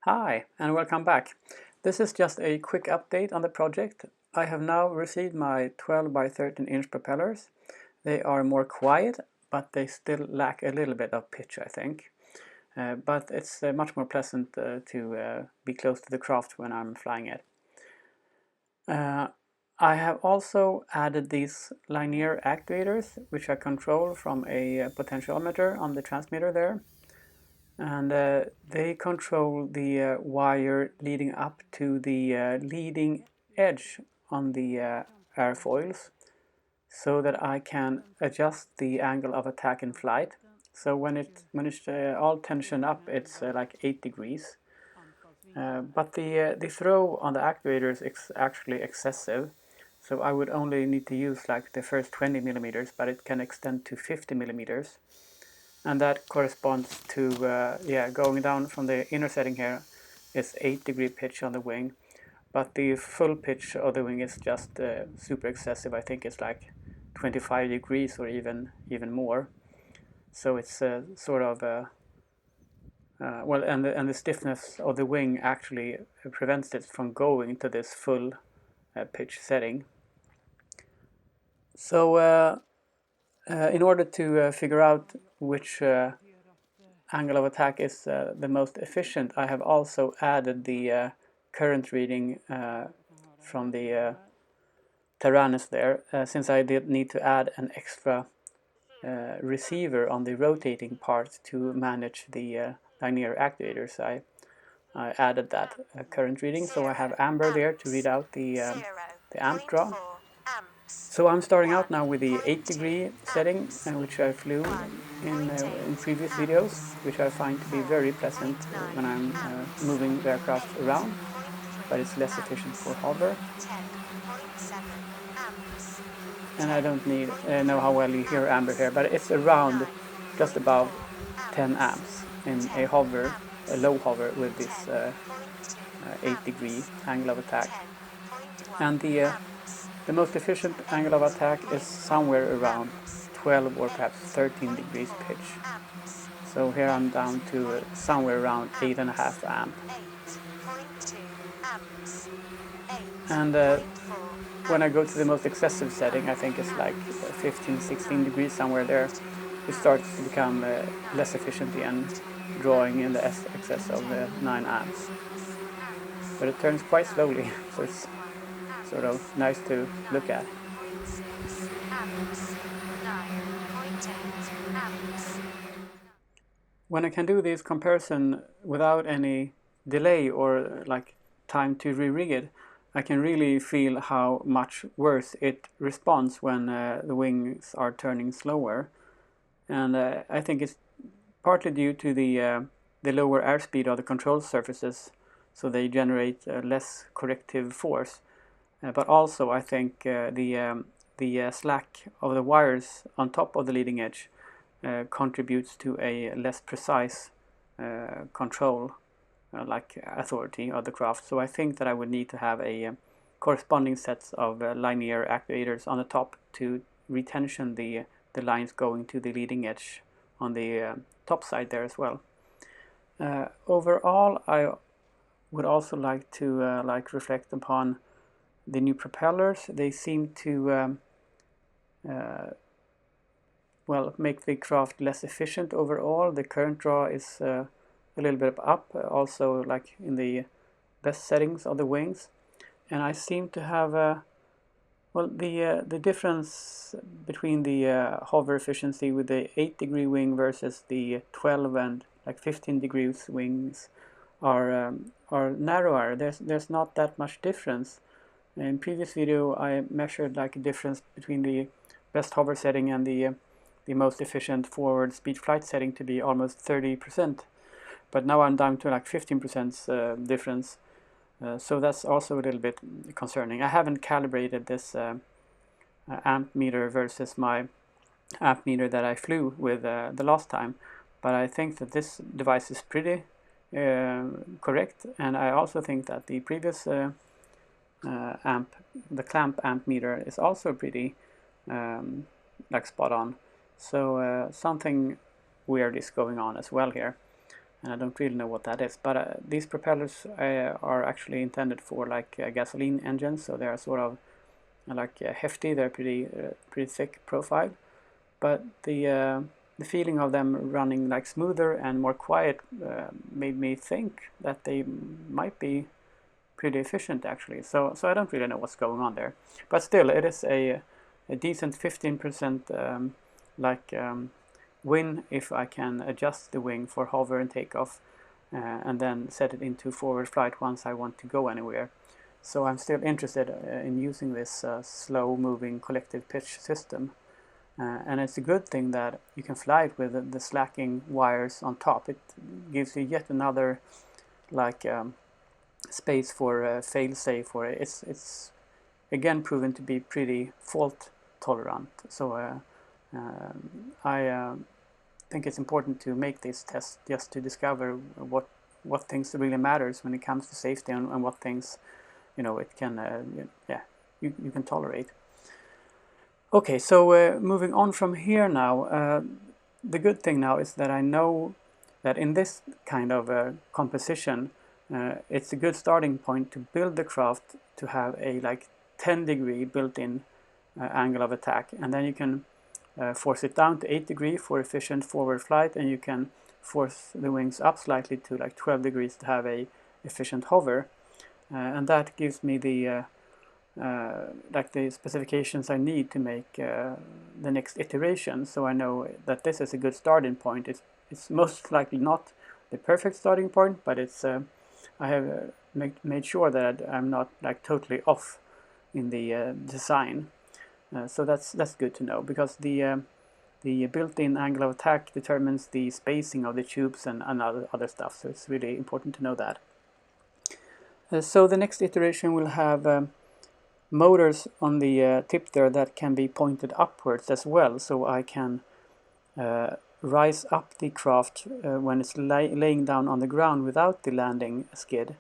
Hi and welcome back. This is just a quick update on the project. I have now received my 12 by 13 inch propellers. They are more quiet, but they still lack a little bit of pitch, I think. But it's much more pleasant to be close to the craft when I'm flying it. I have also added these linear actuators, which I control from a potentiometer on the transmitter there. And they control the wire leading up to the leading edge on the airfoils so that I can adjust the angle of attack in flight. So when it's all tensioned up, it's like 8 degrees. But the throw on the actuators is actually excessive. So I would only need to use like the first 20 millimeters, but it can extend to 50 millimeters. And that corresponds to, going down from the inner setting here is 8-degree pitch on the wing. But the full pitch of the wing is just super excessive. I think it's like 25 degrees or even more. So it's sort of, and the stiffness of the wing actually prevents it from going to this full pitch setting. So in order to figure out which angle of attack is the most efficient, I have also added the current reading from the Tyrannus there, since I did need to add an extra receiver on the rotating part to manage the linear actuators. I added that current reading, so I have amber there to read out the amp draw. So I'm starting out now with the 8-degree setting, which I flew in previous videos, which I find to be very pleasant when I'm moving the aircraft around, but it's less efficient for hover. And I don't know how well you hear amber here, but it's around just above 10 amps in a low hover with this 8-degree angle of attack. And the most efficient angle of attack is somewhere around 12 or perhaps 13 degrees pitch. So here I'm down to somewhere around 8.5 amp. And when I go to the most excessive setting, I think it's like 15, 16 degrees, somewhere there, it starts to become less efficient and drawing in the excess of 9 amps. But it turns quite slowly, so it's sort of nice to look at. When I can do this comparison without any delay or like time to re-rig it, I can really feel how much worse it responds when the wings are turning slower. And I think it's partly due to the lower airspeed of the control surfaces, so they generate less corrective force. But also I think the slack of the wires on top of the leading edge contributes to a less precise control like authority of the craft. So I think that I would need to have a corresponding sets of linear actuators on the top to retension the lines going to the leading edge on the top side there as well. Overall, I would also like to reflect upon the new propellers. They seem to make the craft less efficient overall. The current draw is a little bit up, also like in the best settings of the wings. And I seem to have the difference between the hover efficiency with the 8-degree wing versus the 12 and like 15 degrees wings are narrower. There's not that much difference. In previous video I measured like a difference between the best hover setting and the most efficient forward speed flight setting to be almost 30%, but now I'm down to like 15% difference. So that's also a little bit concerning. I haven't calibrated this amp meter versus my amp meter that I flew with the last time, but I think that this device is pretty correct, and I also think that the previous the clamp amp meter is also pretty like spot on. So something weird is going on as well here. and I don't really know what that is. But these propellers are actually intended for like gasoline engines, so they are sort of like hefty. They're pretty thick profile, but the feeling of them running like smoother and more quiet made me think that they might be pretty efficient actually. So I don't really know what's going on there, but still it is a decent 15% win if I can adjust the wing for hover and takeoff, and then set it into forward flight once I want to go anywhere. So I'm still interested in using this slow moving collective pitch system. And it's a good thing that you can fly it with the slacking wires on top. It gives you yet another like space for fail-safe, or it's again proven to be pretty fault tolerant. So I think it's important to make this test just to discover what things really matters when it comes to safety, and what things it can you can tolerate. Okay, so moving on from here now, the good thing now is that I know that in this kind of composition, it's a good starting point to build the craft to have a like 10-degree built-in angle of attack, and then you can force it down to 8 degrees for efficient forward flight, and you can force the wings up slightly to like 12 degrees to have a efficient hover, and that gives me the like the specifications I need to make the next iteration. So I know that this is a good starting point. It's most likely not the perfect starting point, but it's I have made sure that I'm not like totally off in the design. So that's good to know, because the built-in angle of attack determines the spacing of the tubes and other stuff. So it's really important to know that. So the next iteration will have motors on the tip there that can be pointed upwards as well, so I can rise up the craft when it's laying down on the ground without the landing skid,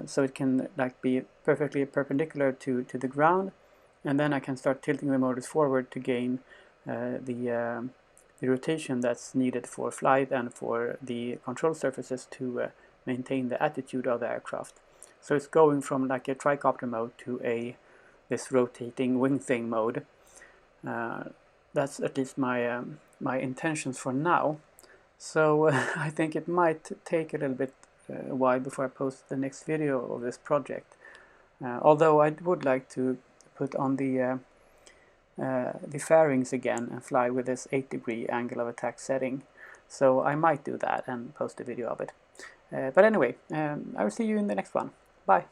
so it can like be perfectly perpendicular to the ground, and then I can start tilting the motors forward to gain the rotation that's needed for flight and for the control surfaces to maintain the attitude of the aircraft. So it's going from like a tricopter mode to this rotating wing thing mode. That's at least my my intentions for now. So I think it might take a little bit a while before I post the next video of this project. Although I would like to put on the fairings again and fly with this 8-degree angle of attack setting. So I might do that and post a video of it. But anyway, I will see you in the next one. Bye.